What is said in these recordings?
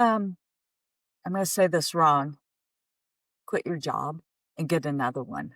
Um, I'm going to say this wrong. Quit your job and get another one.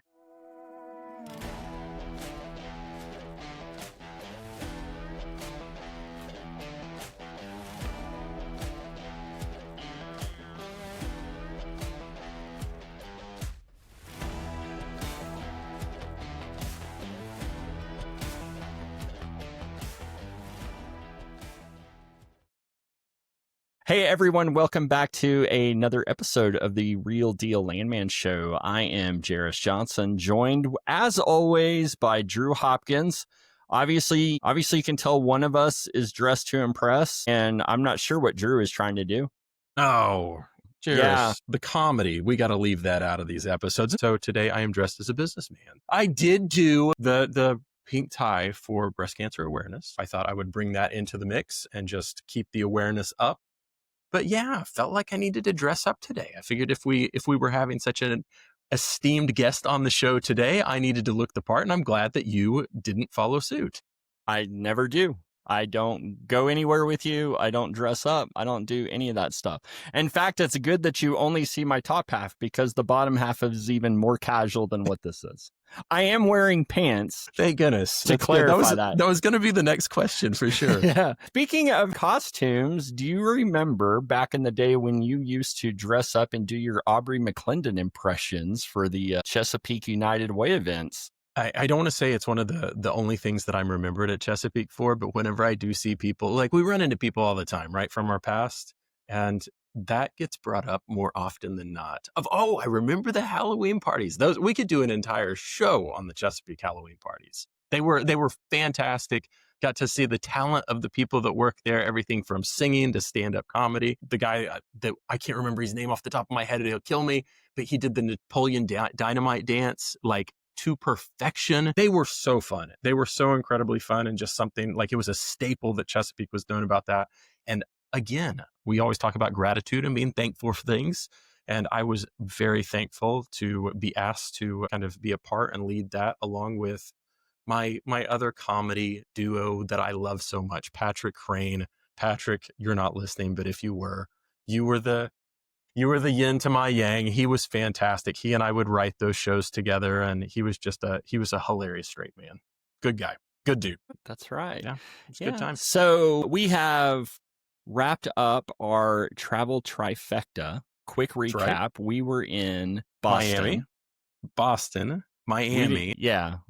Hey everyone, welcome back to another episode of the Real Deal Landman Show. I am Jerris Johnson, joined as always by Drew Hopkins. Obviously you can tell one of us is dressed to impress, and I'm not sure what Drew is trying to do. Oh, Jerris, Yeah. the comedy. We got to leave that out of these episodes. So today I am dressed as a businessman. I did do the pink tie for breast cancer awareness. I thought I would bring that into the mix and just keep the awareness up. But yeah, felt like I needed to dress up today. I figured if we were having such an esteemed guest on the show today, I needed to look the part, and I'm glad that you didn't follow suit. I never do. I don't go anywhere with you. I don't dress up. I don't do any of that stuff. In fact, it's good that you only see my top half because the bottom half is even more casual than what this is. I am wearing pants. Thank goodness. To clarify that. That was going to be the next question for sure. Yeah. Speaking of costumes, do you remember back in the day when you used to dress up and do your Aubrey McClendon impressions for the Chesapeake United Way events? I don't want to say it's one of the only things that I'm remembered at Chesapeake for, but whenever I do see people, like we run into people all the time, right, from our past, and that gets brought up more often than not. I remember the Halloween parties. Those we could do an entire show on the Chesapeake Halloween parties. They were fantastic. Got to see the talent of the people that work there, everything from singing to stand-up comedy. The guy that I can't remember his name off the top of my head, he'll kill me, but he did the Napoleon Dynamite dance like to perfection. They were so fun. They were so incredibly fun, and just something like it was a staple that Chesapeake was known about that. And again, we always talk about gratitude and being thankful for things. And I was very thankful to be asked to kind of be a part and lead that along with my other comedy duo that I love so much, Patrick Crane. Patrick, you're not listening, but if you were the yin to my yang. He was fantastic. He and I would write those shows together, and he was a hilarious straight man. Good guy. Good dude. That's right. Yeah. It's a good time. So we have wrapped up our travel trifecta. Quick recap. Right. We were in Boston. Miami.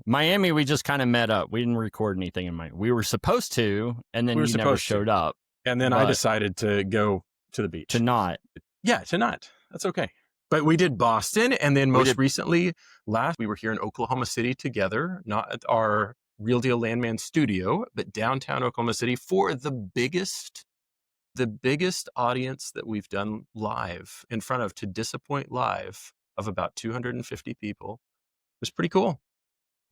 Miami, we just kind of met up. We didn't record anything in Miami. We were supposed to, and then you never showed up. And then I decided to go to the beach. To not. That's okay. But we did Boston, and then most recently, we were here in Oklahoma City together, not at our Real Deal Landman studio, but downtown Oklahoma City for the biggest audience that we've done live in front of, to disappoint live, of about 250 people. It was pretty cool.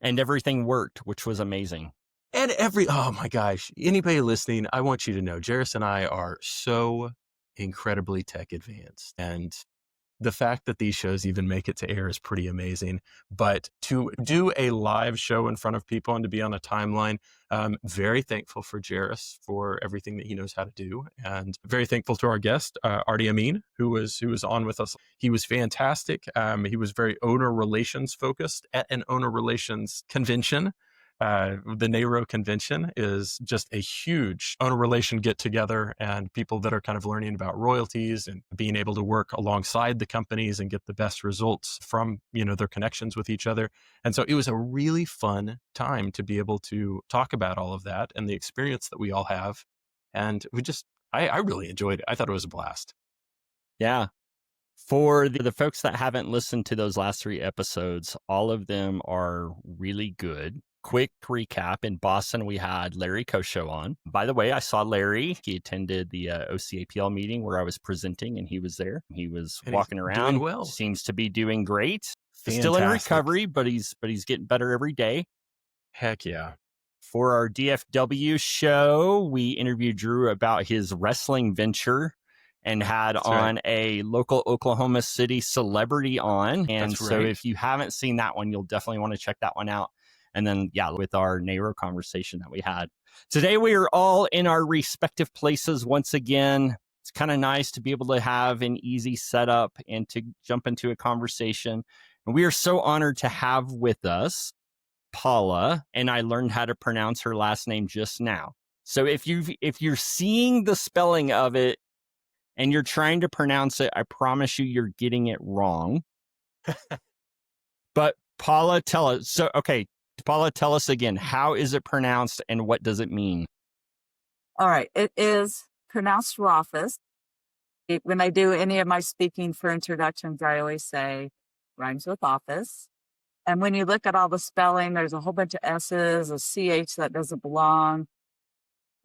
And everything worked, which was amazing. And oh my gosh, anybody listening, I want you to know, Jerris and I are so incredibly tech advanced, and the fact that these shows even make it to air is pretty amazing. But to do a live show in front of people and to be on a timeline, very thankful for Jerris for everything that he knows how to do, and very thankful to our guest Artie Amin, who was on with us. He was fantastic. He was very owner relations focused at an owner relations convention. The NARO convention is just a huge owner relation get together, and people that are kind of learning about royalties and being able to work alongside the companies and get the best results from, their connections with each other. And so it was a really fun time to be able to talk about all of that and the experience that we all have. And I really enjoyed it. I thought it was a blast. Yeah. For the folks that haven't listened to those last 3 episodes, all of them are really good. Quick recap. In Boston, we had Larry Kosho on. By the way, I saw Larry. He attended the OCAPL meeting where I was presenting, and he was there. He was walking around. Doing well. Seems to be doing great. Fantastic. Still in recovery, but he's getting better every day. Heck yeah. For our DFW show, we interviewed Drew about his wrestling venture and had a local Oklahoma City celebrity on. And so if you haven't seen that one, you'll definitely want to check that one out. And then, with our NARO conversation that we had. Today, we are all in our respective places once again. It's kind of nice to be able to have an easy setup and to jump into a conversation. And we are so honored to have with us Paula, and I learned how to pronounce her last name just now. So if you're seeing the spelling of it and you're trying to pronounce it, I promise you you're getting it wrong. But Paula, tell us. So, okay, Paula, tell us again, how is it pronounced and what does it mean? All right. It is pronounced Rauchfuss. When I do any of my speaking for introductions, I always say rhymes with office. And when you look at all the spelling, there's a whole bunch of S's, a CH that doesn't belong.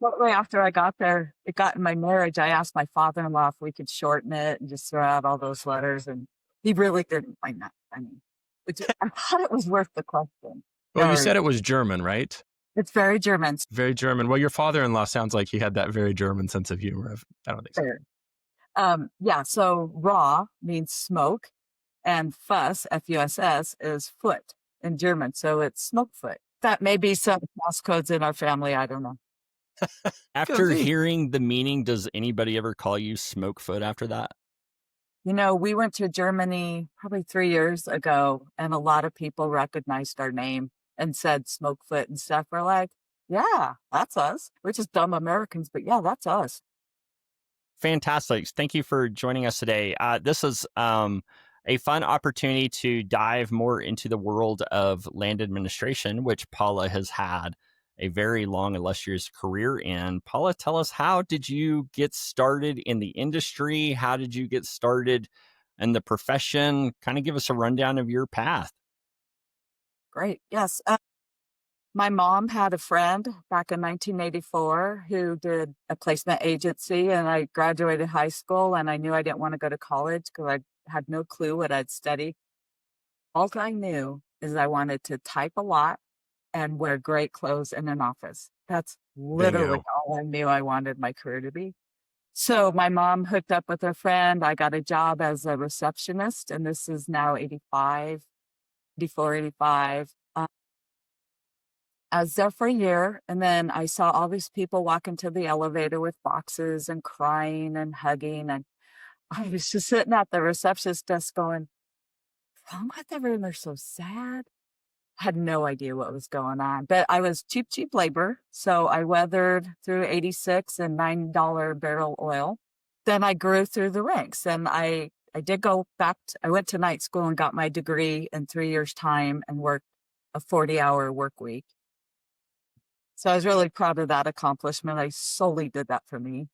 Shortly after I got there, it got in my marriage, I asked my father-in-law if we could shorten it and just throw out all those letters. And he really didn't find that funny. I thought it was worth the question. Well, you said it was German, right? It's very German. Very German. Well, your father-in-law sounds like he had that very German sense of humor. I don't think so. Yeah, so raw means smoke, and fuss, F-U-S-S, is foot in German. So it's smoke foot. That may be some cross codes in our family. I don't know. After hearing the meaning, does anybody ever call you Smokefoot after that? You know, we went to Germany probably 3 years ago, and a lot of people recognized our name and said Smokefoot and stuff. We're like, yeah, that's us. We're just dumb Americans, but yeah, that's us. Fantastic. Thank you for joining us today. This is a fun opportunity to dive more into the world of land administration, which Paula has had a very long, illustrious career in. Paula, tell us, how did you get started in the industry? How did you get started in the profession? Kind of give us a rundown of your path. Great. Yes. My mom had a friend back in 1984 who did a placement agency, and I graduated high school, and I knew I didn't want to go to college because I had no clue what I'd study. All I knew is I wanted to type a lot and wear great clothes in an office. That's literally all I knew I wanted my career to be. So my mom hooked up with her friend. I got a job as a receptionist, and this is now 85, 84, 85. I was there for a year, and then I saw all these people walk into the elevator with boxes and crying and hugging. And I was just sitting at the receptionist desk going, "What's wrong with everyone? They're so sad." Had no idea what was going on, but I was cheap labor. So I weathered through 86 and $9 barrel oil. Then I grew through the ranks, and I did go back. I went to night school and got my degree in 3 years' time and worked a 40-hour work week. So I was really proud of that accomplishment. I solely did that for me.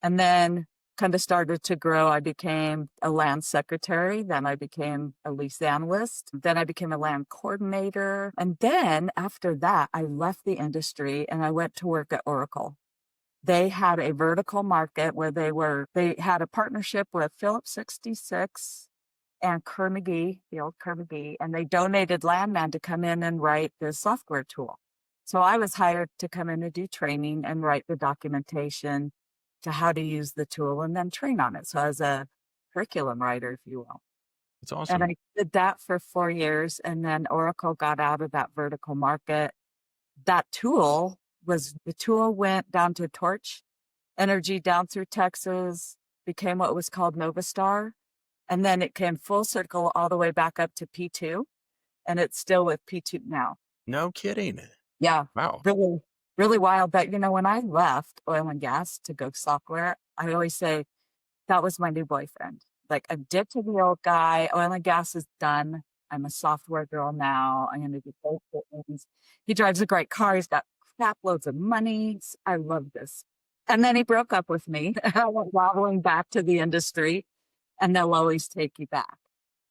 And then kind of started to grow. I became a land secretary. Then I became a lease analyst. Then I became a land coordinator. And then after that, I left the industry and I went to work at Oracle. They had a vertical market where they had a partnership with Phillips 66 and Carnegie, the old Carnegie, and they donated Landman to come in and write the software tool. So I was hired to come in and do training and write the documentation to how to use the tool and then train on it. So I was a curriculum writer, if you will. That's awesome. And I did that for 4 years. And then Oracle got out of that vertical market. The tool went down to Torch Energy down through Texas, became what was called Novastar. And then it came full circle all the way back up to P2. And it's still with P2 now. No kidding. Yeah. Wow. Really, really wild. But, when I left oil and gas to go software, I always say that was my new boyfriend. Like, I'm dipped to the old guy. Oil and gas is done. I'm a software girl now. I'm going to do both things. He drives a great car. He's got crap loads of money. I love this. And then he broke up with me. I went wobbling back to the industry, and they'll always take you back.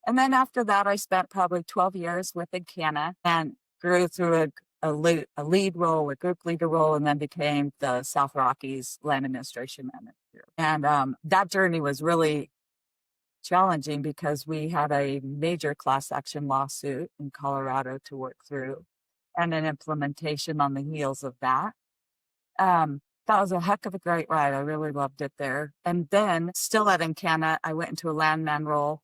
And then after that, I spent probably 12 years with Encana and grew through a lead role, a group leader role, and then became the South Rockies land administration manager. And that journey was really challenging because we had a major class action lawsuit in Colorado to work through and an implementation on the heels of that. That was a heck of a great ride. I really loved it there. And then still at Encana, I went into a landman role.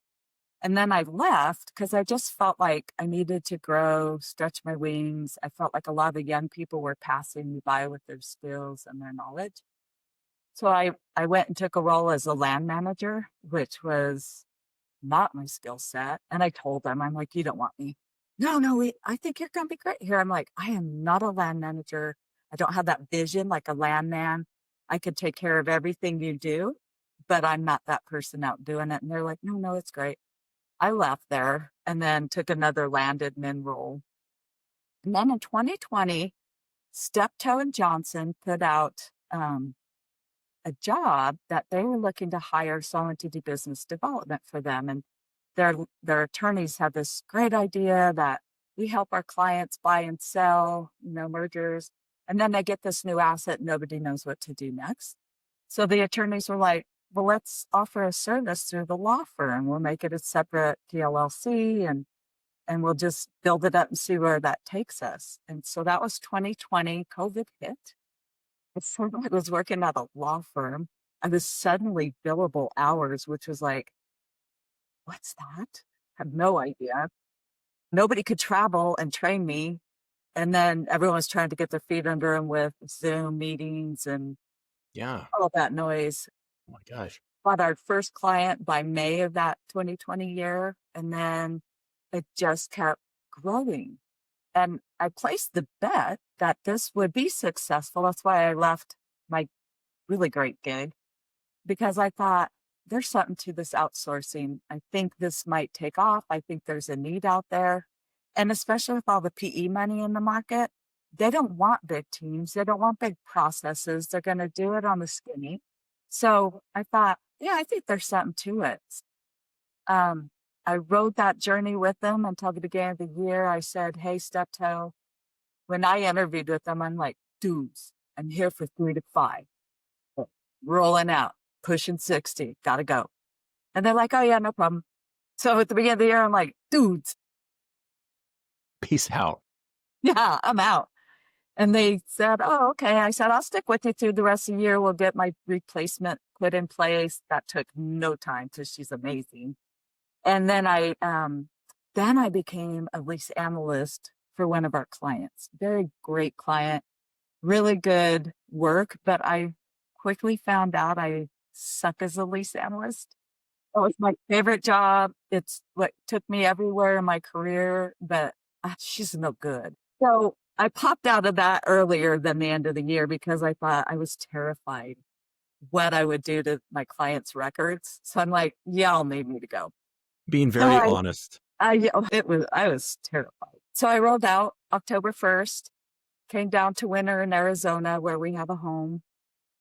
And then I left because I just felt like I needed to grow, stretch my wings. I felt like a lot of the young people were passing me by with their skills and their knowledge. So I went and took a role as a land manager, which was not my skill set. And I told them, I'm like, you don't want me. No, I think you're going to be great here. I'm like, I am not a land manager. I don't have that vision like a landman. I could take care of everything you do, but I'm not that person out doing it. And they're like, no, it's great. I left there and then took another land admin role. And then in 2020, Steptoe and Johnson put out a job that they were looking to hire someone to do business development for them. And their attorneys had this great idea that we help our clients buy and sell, mergers. And then they get this new asset, nobody knows what to do next. So the attorneys were like, well, let's offer a service through the law firm. We'll make it a separate PLLC and we'll just build it up and see where that takes us. And so that was 2020, COVID hit. So I was working at a law firm. I was suddenly billable hours, which was like, what's that? I have no idea. Nobody could travel and train me. And then everyone was trying to get their feet under them with Zoom meetings and all that noise. Oh my gosh. Got our first client by May of that 2020 year. And then it just kept growing. And I placed the bet that this would be successful. That's why I left my really great gig, because I thought there's something to this outsourcing. I think this might take off. I think there's a need out there. And especially with all the PE money in the market, they don't want big teams. They don't want big processes. They're going to do it on the skinny. So I thought, yeah, I think there's something to it. I rode that journey with them until the beginning of the year. I said, hey, Steptoe, when I interviewed with them, I'm like, dudes, I'm here for 3 to 5. Rolling out, pushing 60, gotta go. And they're like, oh yeah, no problem. So at the beginning of the year, I'm like, dudes. Peace out. Yeah, I'm out. And they said, oh, okay. I said, I'll stick with you through the rest of the year. We'll get my replacement put in place. That took no time because she's amazing. And then I became a lease analyst for one of our clients. Very great client, really good work, but I quickly found out I suck as a lease analyst. It was my favorite job. It's what took me everywhere in my career, but she's no good. So I popped out of that earlier than the end of the year because I thought I was terrified what I would do to my clients' records. So I'm like, y'all need me to go. Being very honest. I was terrified. So I rolled out October 1st, came down to winter in Arizona where we have a home.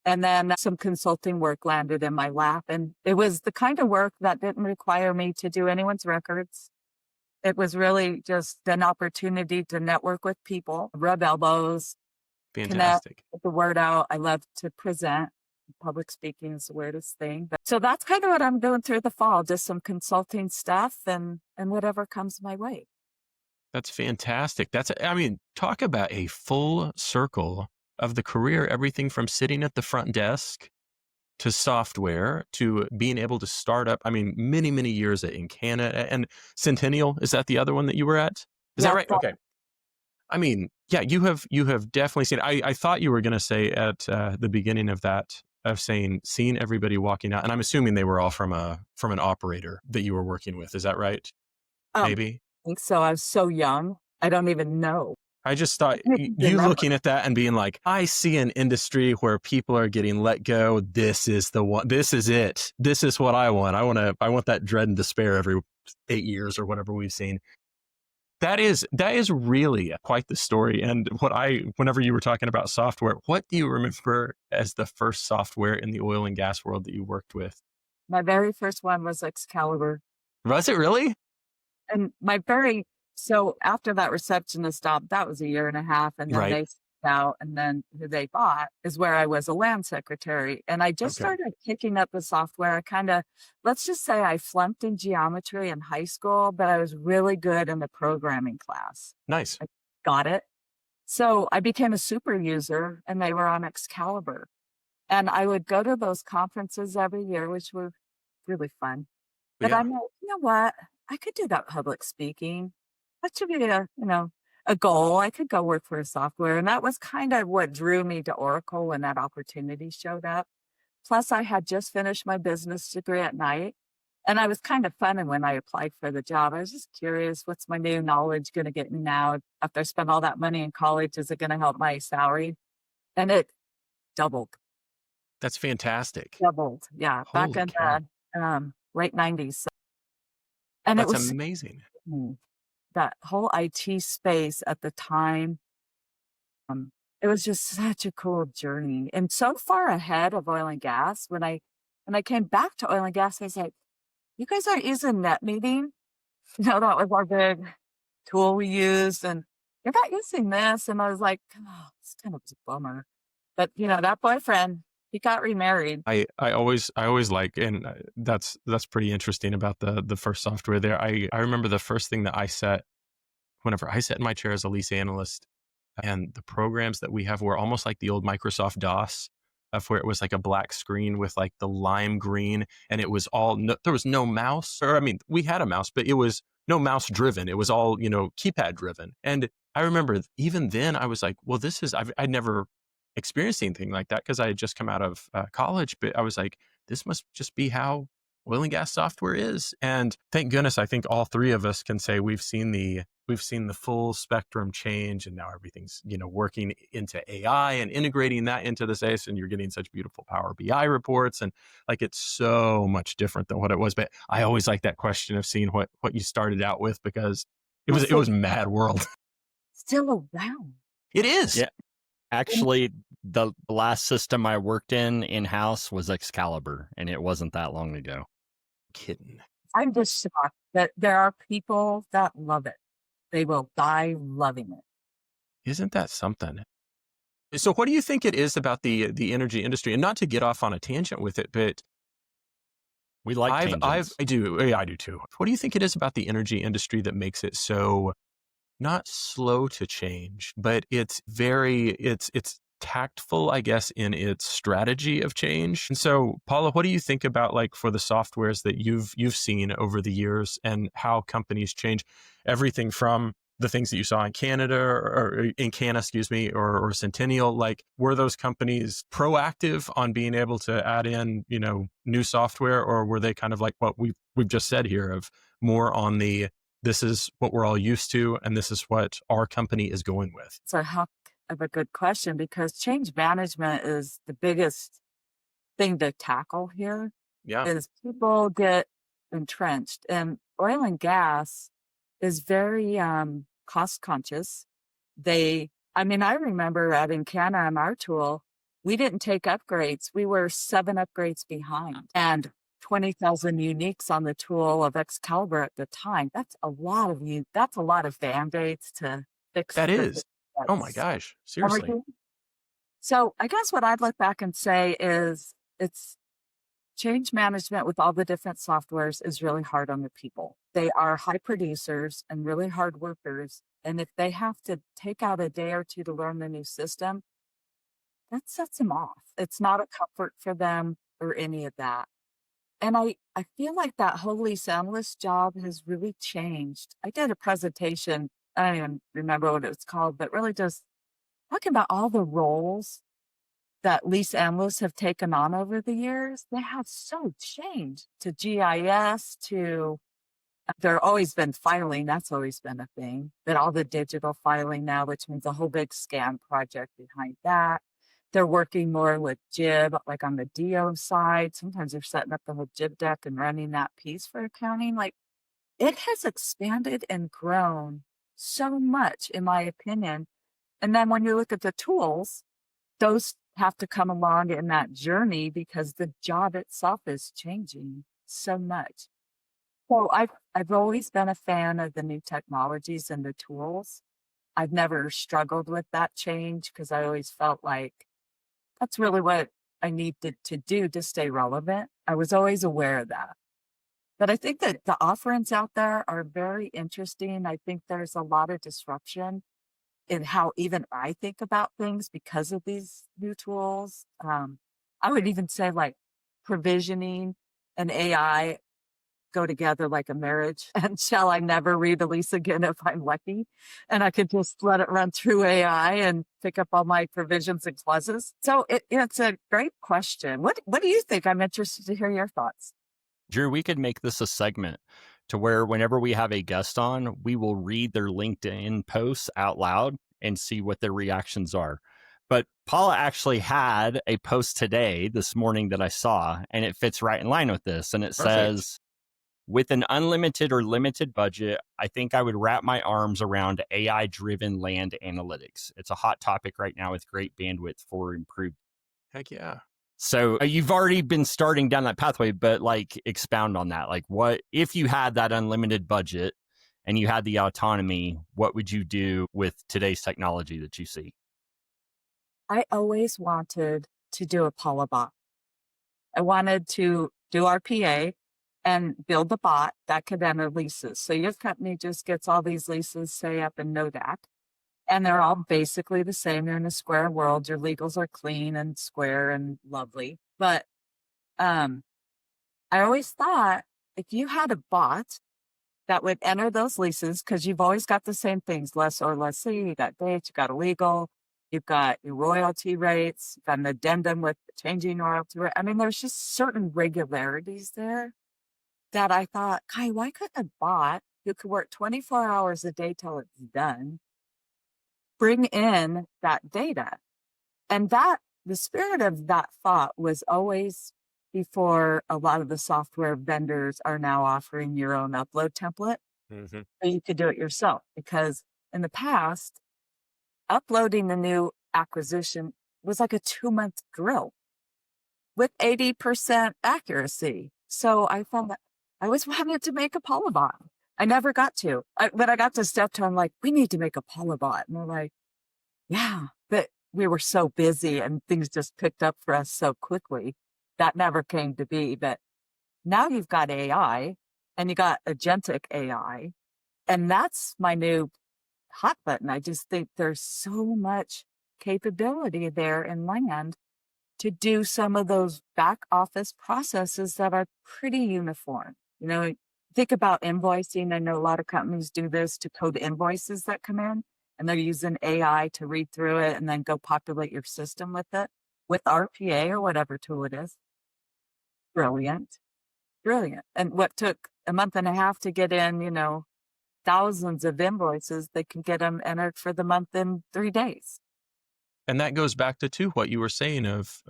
And then some consulting work landed in my lap. And it was the kind of work that didn't require me to do anyone's records. It was really just an opportunity to network with people, rub elbows, Fantastic. Connect, get the word out. I love to present. Public speaking is the weirdest thing. So that's kind of what I'm doing through the fall, just some consulting stuff and whatever comes my way. That's fantastic. Talk about a full circle of the career, everything from sitting at the front desk to software to being able to start up. Many, many years in Canada and Centennial. Is that the other one that you were at? Is that right? Okay. You have definitely seen. I thought you were going to say at the beginning of that, of seeing everybody walking out, and I'm assuming they were all from an operator that you were working with. Is that right? Maybe. I think so. I was so young. I don't even know. I just thought you looking at that and being like, I see an industry where people are getting let go. This is the one. This is it. This is what I want. I want that dread and despair every 8 years or whatever we've seen. That is really quite the story. And whenever you were talking about software, what do you remember as the first software in the oil and gas world that you worked with? My very first one was Excalibur. Was it really? And so after that receptionist job, that was 1.5 years. And then they out, and then who they bought is where I was a land secretary. And I just started picking up the software. Let's just say I flunked in geometry in high school, but I was really good in the programming class. Nice. I got it. So I became a super user and they were on Excalibur. And I would go to those conferences every year, which were really fun. But I'm like, you know what? I could do that public speaking. That should be a goal. I could go work for a software. And that was kind of what drew me to Oracle when that opportunity showed up. Plus, I had just finished my business degree at night. And I was kind of funny when I applied for the job. I was just curious, what's my new knowledge going to get me now? After I spent all that money in college, is it going to help my salary? And it doubled, That's fantastic. doubled. Yeah, back Holy in cow. the late 90s. And it That's was amazing. that whole IT space at the time. It was just such a cool journey and so far ahead of oil and gas. When I came back to oil and gas, I was like, you guys aren't using net meeting? That was our big tool we used, and you're not using this. And I was like, oh, it's kind of a bummer. But that boyfriend, he got remarried. I always like, and that's pretty interesting about the first software there. I remember the first thing that I set whenever I sat in my chair as a lease analyst, and the programs that we have were almost like the old Microsoft DOS, of where it was like a black screen with like the lime green, and it was all there was no mouse, or I mean, we had a mouse, but it was no mouse driven. It was all keypad driven. And I remember even then I was like, well, I'd never experienced anything like that because I had just come out of college, but I was like, this must just be how oil and gas software is. And thank goodness, I think all three of us can say we've seen the full spectrum change, and now everything's working into AI and integrating that into the space, and you're getting such beautiful Power BI reports, and like it's so much different than what it was. But I always like that question of seeing what you started out with, because it was mad world. Still around. It is. Yeah. Actually, the last system I worked in-house was Excalibur, and it wasn't that long ago. Kidding. I'm just shocked that there are people that love it. They will die loving it. Isn't that something? So what do you think it is about the energy industry? And not to get off on a tangent with it, but we like tangents. I do. Yeah, I do too. What do you think it is about the energy industry that makes it so not slow to change, but it's tactful, I guess, in its strategy of change? And so, Paula, what do you think about, like, for the softwares that you've seen over the years and how companies change everything from the things that you saw in Canada or in Canada, or Centennial? Like, were those companies proactive on being able to add in, new software, or were they kind of like what we've just said here, of more on the, this is what we're all used to, and this is what our company is going with? It's a heck of a good question, because change management is the biggest thing to tackle here. Yeah. Is people get entrenched, and oil and gas is very cost conscious. I remember at Encana, our tool, we didn't take upgrades. We were 7 upgrades behind, and 20,000 uniques on the tool of Excalibur at the time. That's a lot of Band-Aids to fix. That is. Oh my gosh. Seriously. Everything. So I guess what I'd look back and say is it's change management with all the different softwares is really hard on the people. They are high producers and really hard workers. And if they have to take out a day or two to learn the new system, that sets them off. It's not a comfort for them or any of that. And I feel like that whole lease analyst job has really changed. I did a presentation, I don't even remember what it was called, but really just talking about all the roles that lease analysts have taken on over the years. They have so changed to GIS, to there always been filing. That's always been a thing, but all the digital filing now, which means a whole big scan project behind that. They're working more with JIB, like on the DO side. Sometimes they're setting up the whole JIB deck and running that piece for accounting. Like, it has expanded and grown so much, in my opinion. And then when you look at the tools, those have to come along in that journey, because the job itself is changing so much. So I've always been a fan of the new technologies and the tools. I've never struggled with that change, because I always felt like that's really what I needed to do to stay relevant. I was always aware of that. But I think that the offerings out there are very interesting. I think there's a lot of disruption in how even I think about things because of these new tools. I would even say, like, provisioning and AI go together like a marriage. And shall I never read a lease again if I'm lucky? And I could just let it run through AI and pick up all my provisions and clauses. So it's a great question. What do you think? I'm interested to hear your thoughts. Drew, we could make this a segment to where whenever we have a guest on, we will read their LinkedIn posts out loud and see what their reactions are. But Paula actually had a post today, this morning, that I saw, and it fits right in line with this. And it says, with an unlimited or limited budget, I think I would wrap my arms around AI-driven land analytics. It's a hot topic right now with great bandwidth for improved. Heck yeah. So you've already been starting down that pathway, but like expound on that. Like, what if you had that unlimited budget and you had the autonomy, what would you do with today's technology that you see? I always wanted to do a Paulabot. I wanted to do RPA and build a bot that could enter leases. So your company just gets all these leases, say up in NODAC, and they're all basically the same. They're in a square world. Your legals are clean and square and lovely. But I always thought if you had a bot that would enter those leases, because you've always got the same things, less or lessee, you got dates, you got a legal, you've got your royalty rates, you've got an addendum with changing royalty rate. I mean, there's just certain regularities there that I thought, Kai, why couldn't a bot who could work 24 hours a day till it's done bring in that data? And that the spirit of that thought was always before a lot of the software vendors are now offering your own upload template. Mm-hmm. So you could do it yourself, because in the past, uploading a new acquisition was like a 2-month drill with 80% accuracy. So I found that I always wanted to make a Paulabot. I never got to. When I got to step 2, I'm like, we need to make a Paulabot. And they're like, yeah, but we were so busy and things just picked up for us so quickly. That never came to be. But now you've got AI and you got agentic AI. And that's my new hot button. I just think there's so much capability there in land to do some of those back office processes that are pretty uniform. You know, think about invoicing. I know a lot of companies do this to code invoices that come in, and they're using AI to read through it and then go populate your system with it, with RPA or whatever tool it is. Brilliant. Brilliant. And what took a month and a half to get in, you know, thousands of invoices, they can get them entered for the month in 3 days. And that goes back to too what you were saying of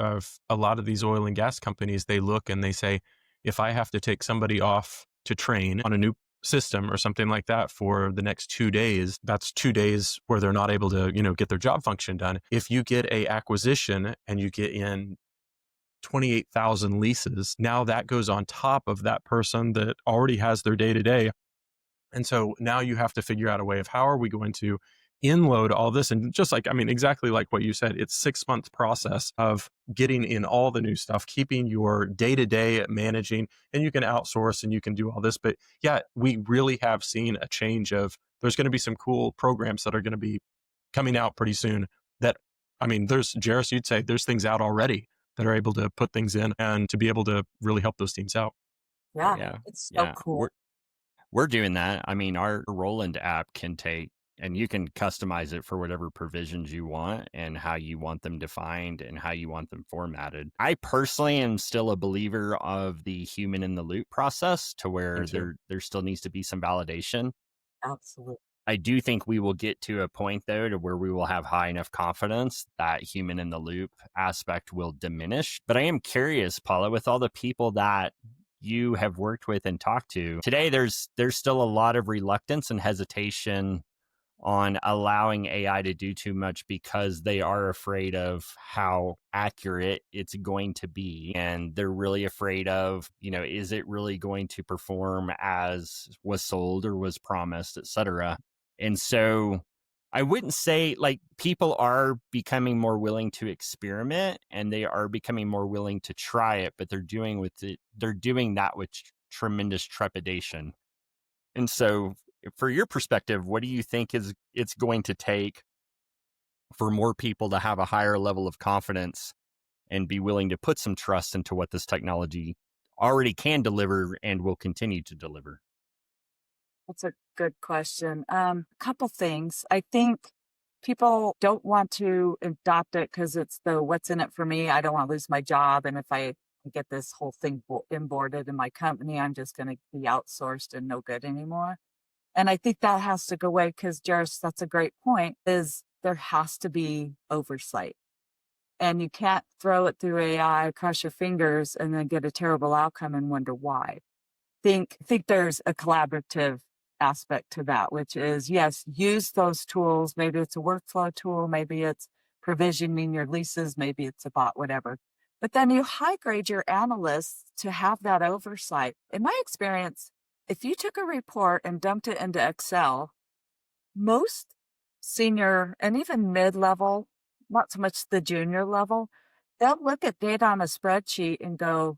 a lot of these oil and gas companies. They look and they say, if I have to take somebody off to train on a new system or something like that for the next 2 days, that's 2 days where they're not able to, you know, get their job function done. If you get a acquisition and you get in 28,000 leases, now that goes on top of that person that already has their day-to-day. And so now you have to figure out a way of how are we going to inload all this. And just like, I mean, exactly like what you said, it's 6-month process of getting in all the new stuff, keeping your day-to-day managing, and you can outsource and you can do all this. But yeah, we really have seen a change of, there's going to be some cool programs that are going to be coming out pretty soon that, I mean, there's, Jerris, you'd say there's things out already that are able to put things in and to be able to really help those teams out. Yeah. It's so cool. We're doing that. I mean, our Roland app can take, and you can customize it for whatever provisions you want and how you want them defined and how you want them formatted. I personally am still a believer of the human in the loop process, to where there still needs to be some validation. Absolutely. I do think we will get to a point, though, to where we will have high enough confidence that human in the loop aspect will diminish. But I am curious, Paula, with all the people that you have worked with and talked to today, there's still a lot of reluctance and hesitation on allowing AI to do too much because they are afraid of how accurate it's going to be. And they're really afraid of, you know, is it really going to perform as was sold or was promised, et cetera. And so I wouldn't say, like, people are becoming more willing to experiment and they are becoming more willing to try it, but they're doing that with tremendous trepidation. And so for your perspective, what do you think it's going to take for more people to have a higher level of confidence and be willing to put some trust into what this technology already can deliver and will continue to deliver? That's a good question. A couple things. I think people don't want to adopt it because it's the what's in it for me. I don't want to lose my job. And if I get this whole thing inboarded in my company, I'm just going to be outsourced and no good anymore. And I think that has to go away because, Jerris, that's a great point, is there has to be oversight. And you can't throw it through AI, cross your fingers, and then get a terrible outcome and wonder why. Think there's a collaborative aspect to that, which is, yes, use those tools. Maybe it's a workflow tool, maybe it's provisioning your leases, maybe it's a bot, whatever. But then you high grade your analysts to have that oversight. In my experience, if you took a report and dumped it into Excel, most senior and even mid-level, not so much the junior level, they'll look at data on a spreadsheet and go,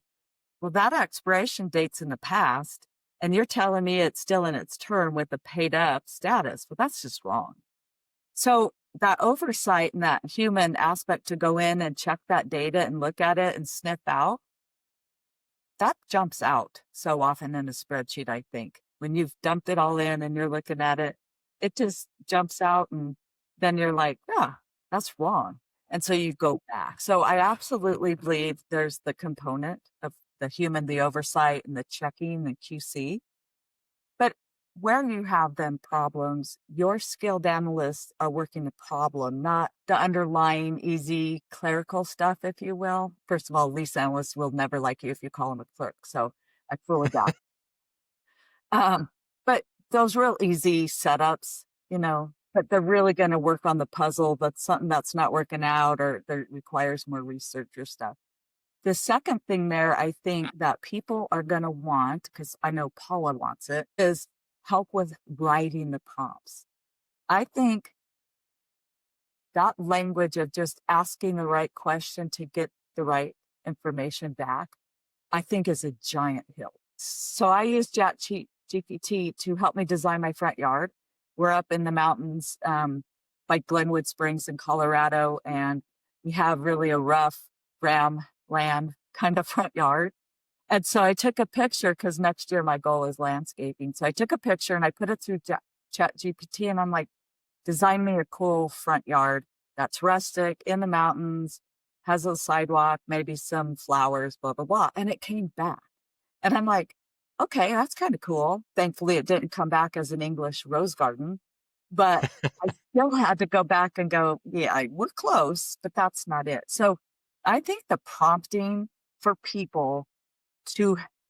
well, that expiration date's in the past, and you're telling me it's still in its term with a paid up status. Well, that's just wrong. So that oversight and that human aspect to go in and check that data and look at it and sniff out, that jumps out so often in a spreadsheet, I think. When you've dumped it all in and you're looking at it, it just jumps out and then you're like, yeah, that's wrong. And so you go back. So I absolutely believe there's the component of the human, the oversight and the checking, the QC. But where you have then problems, your skilled analysts are working the problem, not the underlying easy clerical stuff, if you will. First of all, lease analysts will never like you if you call them a clerk. So I fully got. But those real easy setups, but they're really going to work on the puzzle. That's something that's not working out or that requires more research or stuff. The second thing there, I think that people are going to want, because I know Paula wants it, is help with writing the prompts. I think that language of just asking the right question to get the right information back, I think is a giant hill. So I use ChatGPT to help me design my front yard. We're up in the mountains by Glenwood Springs in Colorado, and we have really a rough ram land kind of front yard. And so I took a picture because next year my goal is landscaping. So I took a picture and I put it through ChatGPT and I'm like, design me a cool front yard that's rustic in the mountains, has a sidewalk, maybe some flowers, blah, blah, blah. And it came back. And I'm like, okay, that's kind of cool. Thankfully, it didn't come back as an English rose garden, but I still had to go back and go, yeah, we're close, but that's not it. So I think the prompting for people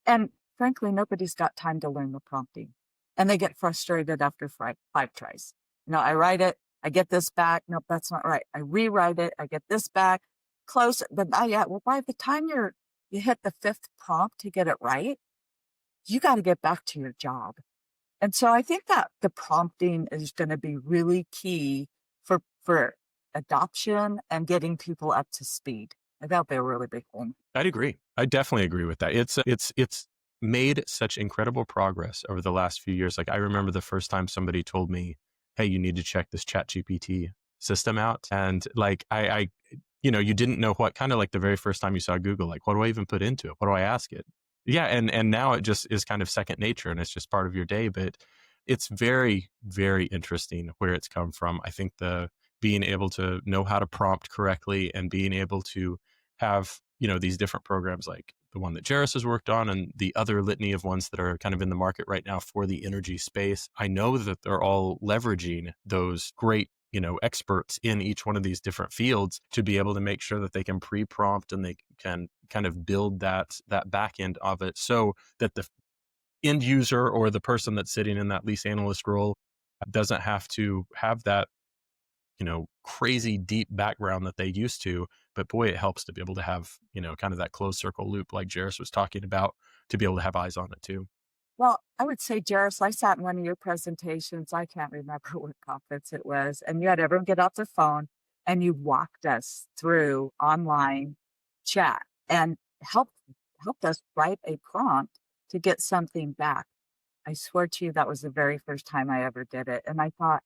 and frankly, nobody's got time to learn the prompting. And they get frustrated after 5 tries. I write it, I get this back. Nope, that's not right. I rewrite it, I get this back. Close, but not yet. Well, by the time you hit the 5th prompt to get it right, you got to get back to your job. And so I think that the prompting is going to be really key for adoption and getting people up to speed. That'll be a really big thing. I'd agree. I definitely agree with that. It's made such incredible progress over the last few years. Like I remember the first time somebody told me, hey, you need to check this ChatGPT system out. And like you didn't know what, kind of like the very first time you saw Google, like, what do I even put into it? What do I ask it? Yeah. And now it just is kind of second nature and it's just part of your day. But it's very, very interesting where it's come from. I think being able to know how to prompt correctly and being able to have, these different programs like the one that Jerris has worked on and the other litany of ones that are kind of in the market right now for the energy space. I know that they're all leveraging those great, experts in each one of these different fields to be able to make sure that they can pre-prompt and they can kind of build that back end of it so that the end user or the person that's sitting in that lease analyst role doesn't have to have that crazy deep background that they used to. But boy, it helps to be able to have, kind of that closed circle loop like Jerris was talking about, to be able to have eyes on it too. Well, I would say, Jerris, I sat in one of your presentations. I can't remember what conference it was. And you had everyone get off their phone and you walked us through online chat and helped us write a prompt to get something back. I swear to you, that was the very first time I ever did it. And I thought,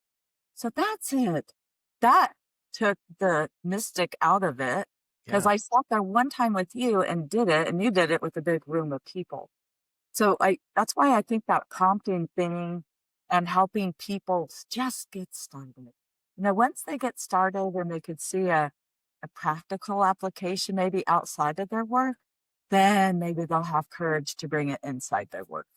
so that's it. That took the mystic out of it. Because Yeah. I sat there one time with you and did it, and you did it with a big room of people. So that's why I think that prompting thing and helping people just get started. Once they get started and they could see a practical application maybe outside of their work, then maybe they'll have courage to bring it inside their work.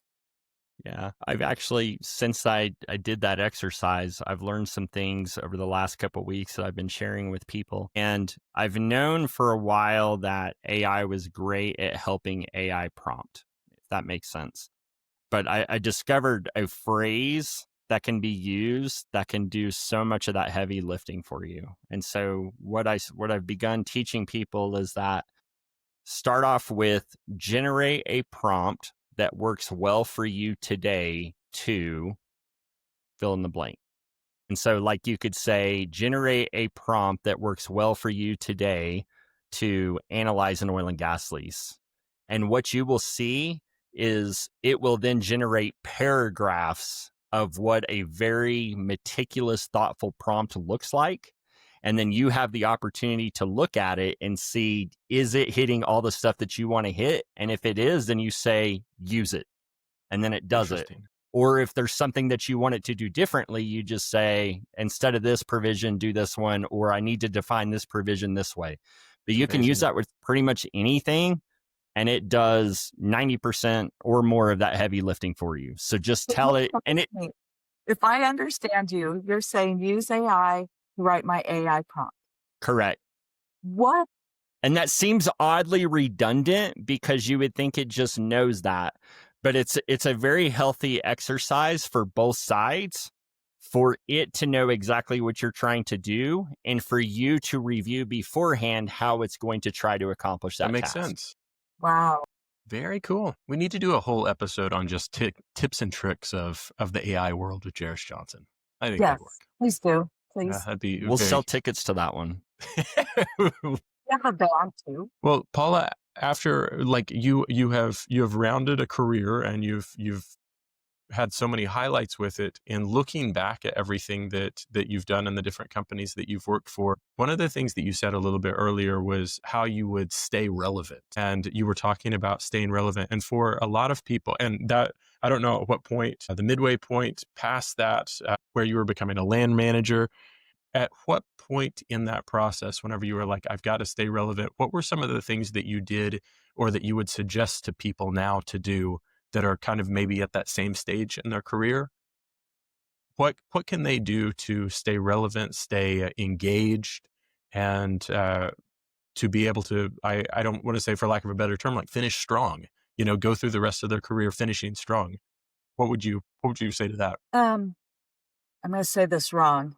Yeah, I've actually, since I did that exercise, I've learned some things over the last couple of weeks that I've been sharing with people. And I've known for a while that AI was great at helping AI prompt, if that makes sense. But I discovered a phrase that can be used that can do so much of that heavy lifting for you. And so what I've begun teaching people is that start off with generate a prompt that works well for you today to fill in the blank. And so, like, you could say, generate a prompt that works well for you today to analyze an oil and gas lease. And what you will see is it will then generate paragraphs of what a very meticulous, thoughtful prompt looks like. And then you have the opportunity to look at it and see, is it hitting all the stuff that you want to hit? And if it is, then you say, use it. And then it does it. Interesting. Or if there's something that you want it to do differently, you just say, instead of this provision, do this one, or I need to define this provision this way. But you can use Amazing. that with pretty much anything, and it does 90% or more of that heavy lifting for you. So just tell it, and it, If I understand you, you're saying use AI to write my AI prompt. correct. What? And that seems oddly redundant because you would think it just knows that. But it's a very healthy exercise for both sides, for it to know exactly what you're trying to do and for you to review beforehand how it's going to try to accomplish that makes task. sense. Wow. Very cool. We need to do a whole episode on just tips and tricks of the AI world with Jerris Johnson. I think Yes, that'd work. please do. Yeah, Please. that'd be We'll very... sell tickets to that one. You have a band too. Well, Paula, after like you have rounded a career and you've had so many highlights with it, and looking back at everything that you've done and the different companies that you've worked for, one of the things that you said a little bit earlier was how you would stay relevant, and you were talking about staying relevant. And for a lot of people, and that, I don't know at what point, the midway point past that, where you were becoming a land manager, at what point in that process, whenever you were like, I've got to stay relevant, what were some of the things that you did or that you would suggest to people now to do that are kind of maybe at that same stage in their career? What can they do to stay relevant, stay engaged, and to be able to, I don't want to say, for lack of a better term, like finish strong, go through the rest of their career finishing strong? What would you say to that? I'm going to say this wrong.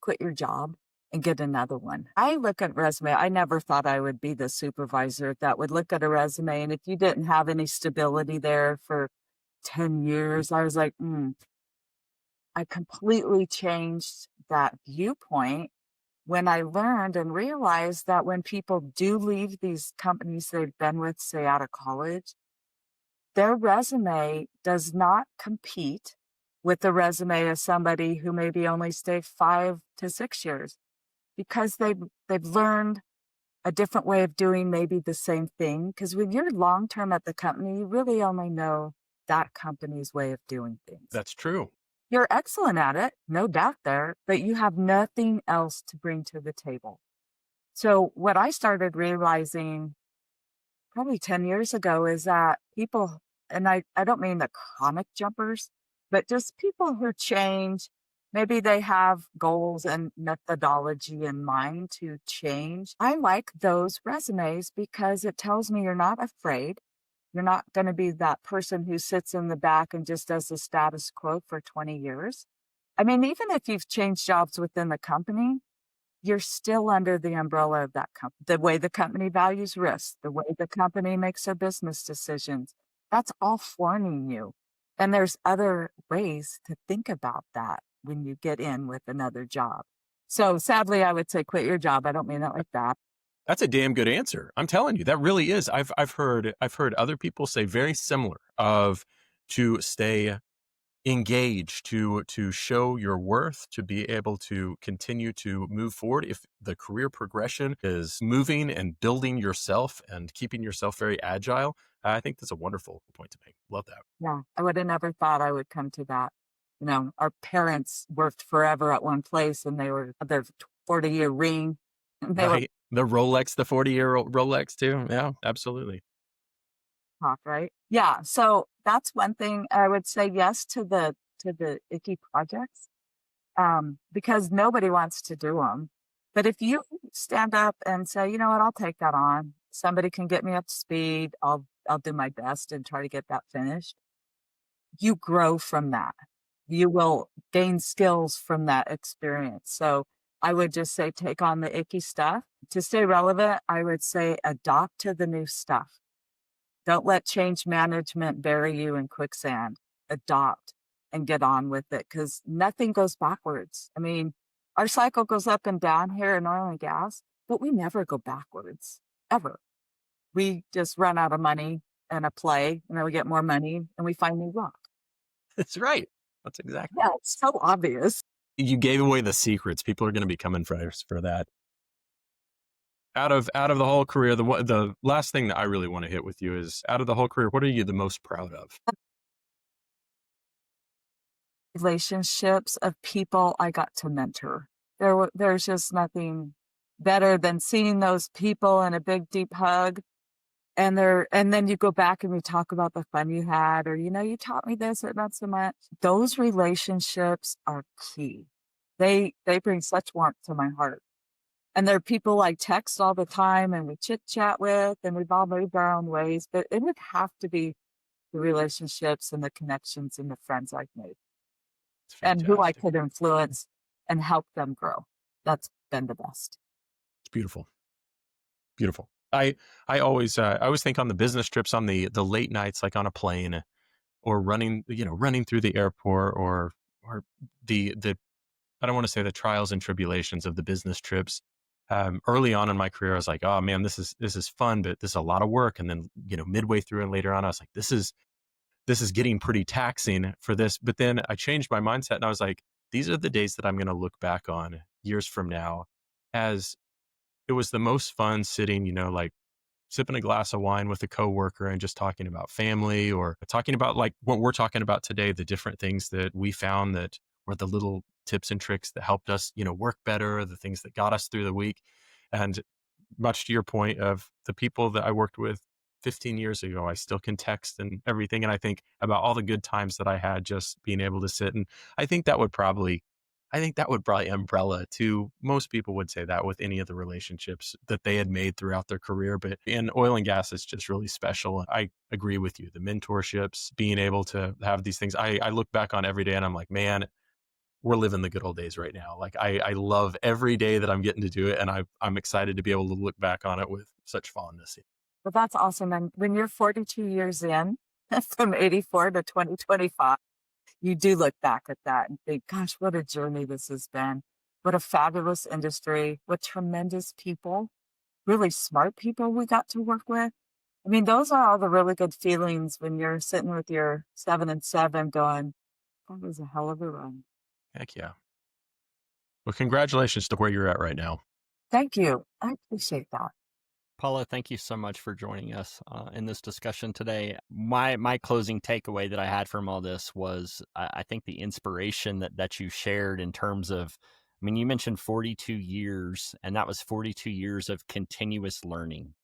Quit your job and get another one. I look at resume. I never thought I would be the supervisor that would look at a resume. And if you didn't have any stability there for 10 years, I was like, I completely changed that viewpoint when I learned and realized that when people do leave these companies they've been with, say out of college, their resume does not compete with the resume of somebody who maybe only stayed 5 to 6 years, because they've learned a different way of doing maybe the same thing. Because when you're long term at the company, you really only know that company's way of doing things. That's true. You're excellent at it, no doubt there, but you have nothing else to bring to the table. So what I started realizing probably 10 years ago is that people, and I don't mean the chronic jumpers, but just people who change, maybe they have goals and methodology in mind to change. I like those resumes because it tells me you're not afraid. You're not going to be that person who sits in the back and just does the status quo for 20 years. I mean, even if you've changed jobs within the company, you're still under the umbrella of that company. The way the company values risk, the way the company makes their business decisions, that's all forming you. And there's other ways to think about that when you get in with another job. So sadly, I would say quit your job. I don't mean it like that. That's a damn good answer. I'm telling you, that really is. I've heard other people say very similar, of to stay engage, to show your worth, to be able to continue to move forward. If the career progression is moving and building yourself and keeping yourself very agile, I think that's a wonderful point to make. Love that. Yeah, I would have never thought I would come to that. You know, our parents worked forever at one place and they were their 40-year ring. And they were Right. The Rolex, the 40-year Rolex too. Yeah, absolutely. top, right? Yeah. So that's one thing I would say yes to the icky projects, because nobody wants to do them. But if you stand up and say, you know what, I'll take that on. Somebody can get me up to speed. I'll do my best and try to get that finished. You grow from that. You will gain skills from that experience. So I would just say take on the icky stuff. To stay relevant, I would say adopt to the new stuff. Don't let change management bury you in quicksand. Adopt and get on with it because nothing goes backwards. I mean, our cycle goes up and down here in oil and gas, but we never go backwards, ever. We just run out of money and a play, and then we get more money and we find new rock. That's right. That's exactly. Yeah, it's so obvious. You gave away the secrets. People are going to be coming for us for that. Out of the whole career, the last thing that I really want to hit with you is, out of the whole career, what are you the most proud of? Relationships of people I got to mentor. There's just nothing better than seeing those people in a big deep hug, and then you go back and you talk about the fun you had, or you taught me this, but not so much. Those relationships are key. They bring such warmth to my heart. And there are people I text all the time and we chit chat with, and we've all moved our own ways, but it would have to be the relationships and the connections and the friends I've made It's and who I fantastic. could influence and help them grow. That's been the best. It's beautiful. Beautiful. I always think on the business trips, on the late nights, like on a plane, or running through the airport, or the I don't want to say the trials and tribulations of the business trips. Early on in my career, I was like, oh man, this is fun, but this is a lot of work. And then, midway through and later on, I was like, this is getting pretty taxing for this. But then I changed my mindset and I was like, these are the days that I'm going to look back on years from now as it was the most fun sitting, like sipping a glass of wine with a coworker and just talking about family, or talking about like what we're talking about today, the different things that we found that were the little tips and tricks that helped us, work better, the things that got us through the week. And much to your point of the people that I worked with 15 years ago, I still can text and everything. And I think about all the good times that I had just being able to sit. And I think that would probably umbrella to most people would say that with any of the relationships that they had made throughout their career. But in oil and gas, it's just really special. I agree with you. The mentorships, being able to have these things, I look back on every day and I'm like, man, we're living the good old days right now. Like I love every day that I'm getting to do it. And I'm excited to be able to look back on it with such fondness. Well, that's awesome. And when you're 42 years in, from 84 to 2025, you do look back at that and think, gosh, what a journey this has been. What a fabulous industry. What tremendous people, really smart people we got to work with. I mean, those are all the really good feelings when you're sitting with your 7 and 7 going, that was a hell of a run. Heck yeah. Well, congratulations to where you're at right now. Thank you. I appreciate that. Paula, thank you so much for joining us in this discussion today. My closing takeaway that I had from all this was I think the inspiration that you shared in terms of, I mean, you mentioned 42 years, and that was 42 years of continuous learning.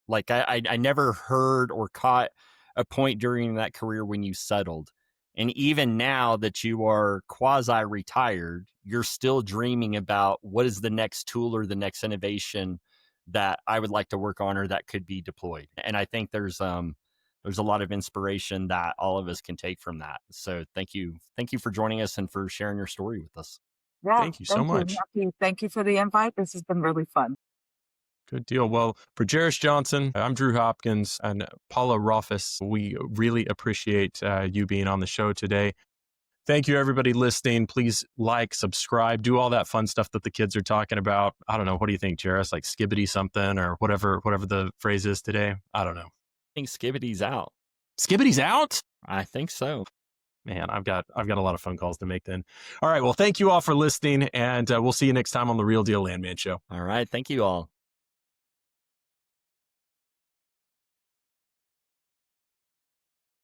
Like I never heard or caught a point during that career when you settled. And even now that you are quasi-retired, you're still dreaming about what is the next tool or the next innovation that I would like to work on or that could be deployed. And I think there's a lot of inspiration that all of us can take from that. So thank you for joining us and for sharing your story with us. Yeah, Thank you so much. Thank you for the invite. This has been really fun. Good deal. Well, for Jerris Johnson, I'm Drew Hopkins, and Paula Rauchfuss, we really appreciate you being on the show today. Thank you, everybody listening. Please like, subscribe, do all that fun stuff that the kids are talking about. I don't know. What do you think, Jerris? Like skibbity something or whatever the phrase is today? I don't know. I think Skibbity's out. Skibbity's out? I think so. Man, I've got a lot of phone calls to make then. All right. Well, thank you all for listening, and we'll see you next time on the Real Deal Landman Show. All right. Thank you all.